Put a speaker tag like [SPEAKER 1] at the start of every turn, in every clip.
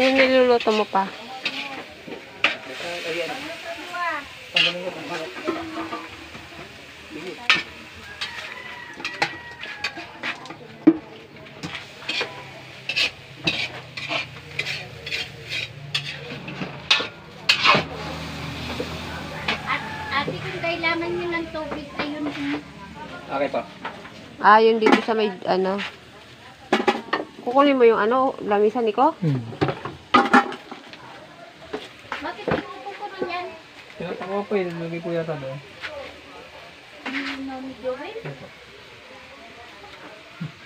[SPEAKER 1] Ano niluluto mo pa?
[SPEAKER 2] Ate, kung kailangan nyo ng tubig, ayun.
[SPEAKER 3] Okay po.
[SPEAKER 1] Ah, yun dito sa may, ano. Kukunin mo yung, ano, lamisan, Nico?
[SPEAKER 2] Bakit pinupo ko rin yan?
[SPEAKER 3] Tinatawa po yun. Lagi po yata doon.
[SPEAKER 2] Mami Joel?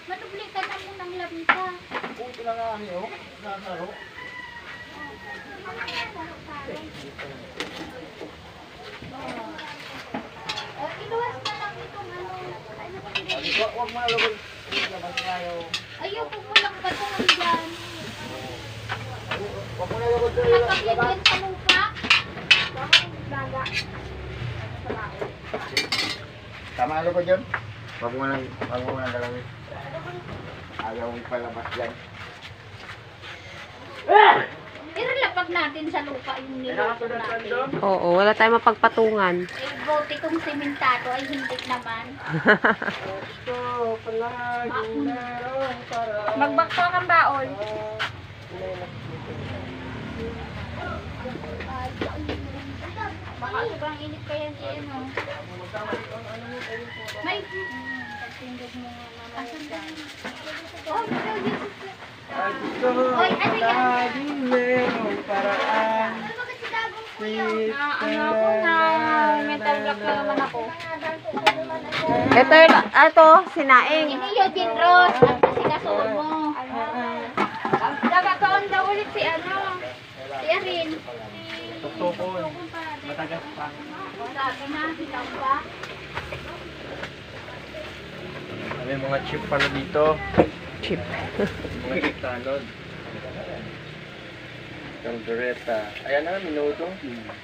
[SPEAKER 2] Manublikan na mo ng lamisa.
[SPEAKER 3] Puto lang nga kami, oh. Nakakaro.
[SPEAKER 2] Iluwas na lang itong ano.
[SPEAKER 3] Huwag mo nalagod.
[SPEAKER 2] Ayoko mo lang ba ito dyan?
[SPEAKER 3] Huwag mo nalagod.
[SPEAKER 2] Nakakabit yan sa lupa.
[SPEAKER 3] Tama nalagod yun. Huwag mo nang dalawin. Ayaw mo palabas yan.
[SPEAKER 2] Pero lapag natin sa lupa yung niluto natin.
[SPEAKER 1] Oo, wala tayong mapagpatungan.
[SPEAKER 2] Eh, bote kong sementado ay hindi naman. Magbakto kang baon. Baka sobrang init pa yan eh, ano. May pagtingog mo nga naman. Asan ba? Oh, oy, ano yan? Ano ba kasi dagong ko yun? Ano ako na, mental block na naman ako.
[SPEAKER 1] Ito yung, ito, sinaing.
[SPEAKER 2] Ini yun din, Rose. At kasi kasuon mo. Nagkakaon daw ulit si ano. Si Arin.
[SPEAKER 3] Tuktukon. Matagas pa.
[SPEAKER 2] Sabi na, hilaw ba?
[SPEAKER 3] May mga chip pala dito.
[SPEAKER 1] Chip.
[SPEAKER 3] Mga chip tanod. Caldereta. Ayan na, minuto.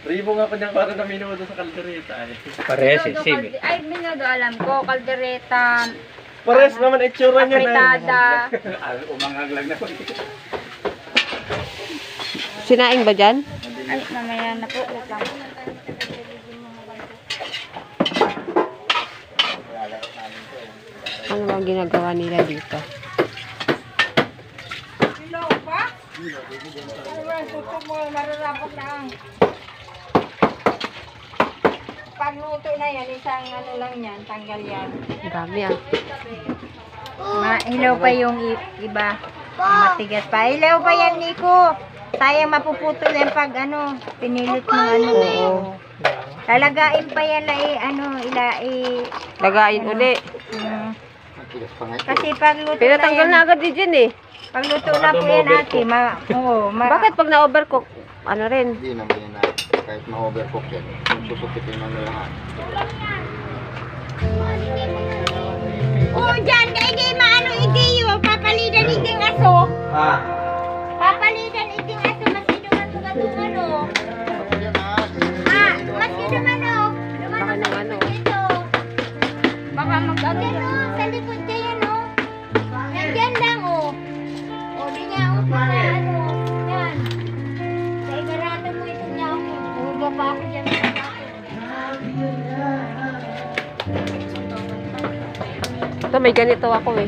[SPEAKER 3] Ribo nga pa dyan para na minuto sa caldereta. Pares, same.
[SPEAKER 2] Ay, minuto alam ko. Caldereta.
[SPEAKER 3] Pares naman itsura niya na.
[SPEAKER 2] Apritada.
[SPEAKER 3] Umangag lang na.
[SPEAKER 1] Sinaing ba dyan?
[SPEAKER 2] Ay, mamaya na po. Wait lang.
[SPEAKER 1] Ano bang ginagawa nila dito?
[SPEAKER 2] Hello pa? Tutok mo, mararapot lang. Pagluto na yan, isang ano lang yan, tanggal yan.
[SPEAKER 1] Ang dami ah.
[SPEAKER 2] Hilaw pa yung iba. Matigas pa. Hilaw pa yan, Nico. Sayang mapuputol yan pag ano, pinilit mo ano.
[SPEAKER 1] Oo.
[SPEAKER 2] Lalagain pa yan
[SPEAKER 1] Lagain uli.
[SPEAKER 2] Kasi pagluto
[SPEAKER 1] Pinatanggal na agad din dyan eh.
[SPEAKER 2] Pagluto na po yan ate.
[SPEAKER 1] Bakit pag na-overcook? Ano rin?
[SPEAKER 3] Hindi naman yan na kahit ma-overcook yan. Susukitin mo na lahat.
[SPEAKER 2] Oo, dyan. Hindi maano yung papalitan iting aso.
[SPEAKER 3] Ha?
[SPEAKER 2] Papalitan iting aso. Maski duman o. Maski duman o.
[SPEAKER 1] Baka ng ano.
[SPEAKER 2] Dito. Baka mag-ano. Yan o. Sa likod niya yan o. Nandyan lang o. O, di niya o. Para ano. Yan. Sa igarata mo ito niya o. Huwag pa ako dyan.
[SPEAKER 1] Ito, may ganito ako eh.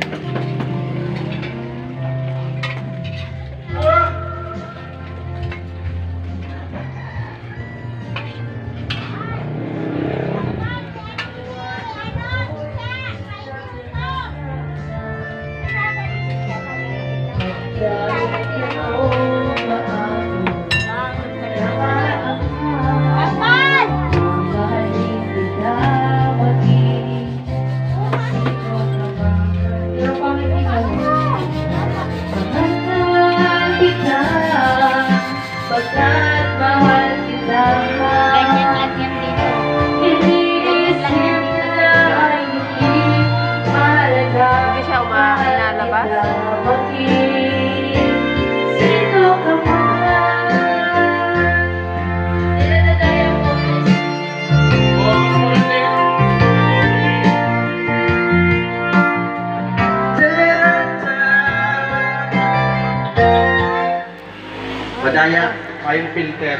[SPEAKER 2] Ganyan at yan dito. Ganyan lang yan dito sa
[SPEAKER 1] Hindi siya umahalabas.
[SPEAKER 3] Dayak, fine filter.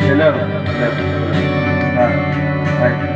[SPEAKER 3] Hello. Hi.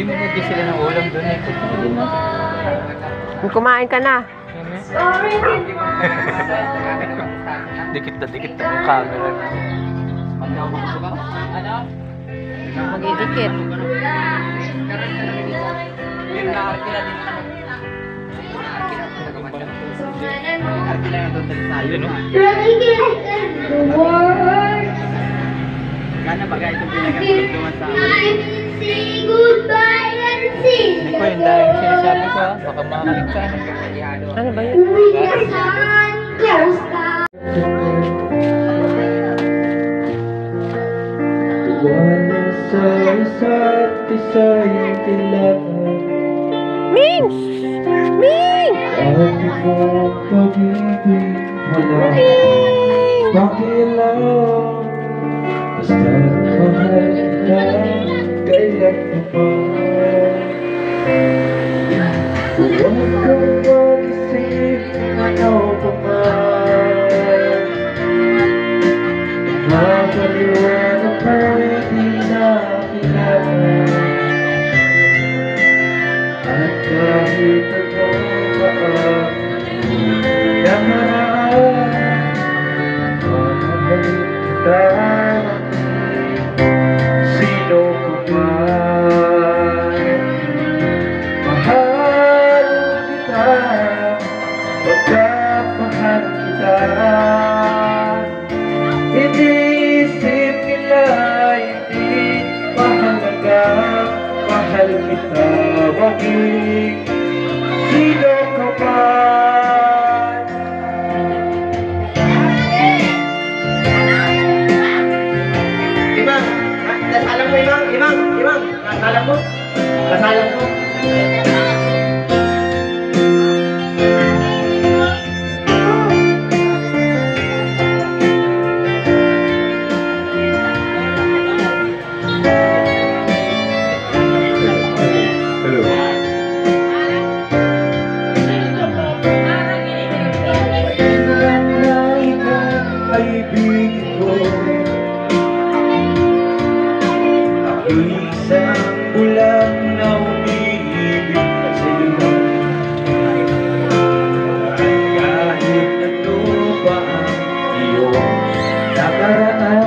[SPEAKER 4] Hindi mo nagdi sila ng ulam doon eh.
[SPEAKER 1] Kumain ka na.
[SPEAKER 4] Dikit na yung camera na.
[SPEAKER 1] Magidikit.
[SPEAKER 3] Gana bagay itong pinagagawa sa amin.
[SPEAKER 2] Say goodbye and see.
[SPEAKER 4] Hindi ko yung dahil sinasabi ko ha. Baka makakalig ka.
[SPEAKER 1] Ano ba yun?
[SPEAKER 2] The sun goes down.
[SPEAKER 3] Walang sa isa't isa yung kailangan.
[SPEAKER 1] Ming! Ming!
[SPEAKER 3] Sabi mo pag-ibig wala pakialam. Basta mahal kita kailan mo pa. Huwag kang mag-isip kung ano pa man. Mapaliwanag mo hindi na kilala. At kahit ano pa ang naharaan, mamabalik kita. Sino ka ba?
[SPEAKER 5] pag-ibig, sino ka man?
[SPEAKER 3] Imang, nasalang mo, Imang, nasalang mo. Nasalang mo.
[SPEAKER 5] Hello. Ingat na ikaw ay ibigin ko. Ako'y isang ulang na umiibig sa'yo. At kahit ano pa ang iyong nakaraan,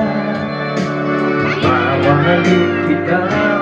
[SPEAKER 5] mamahalin kita.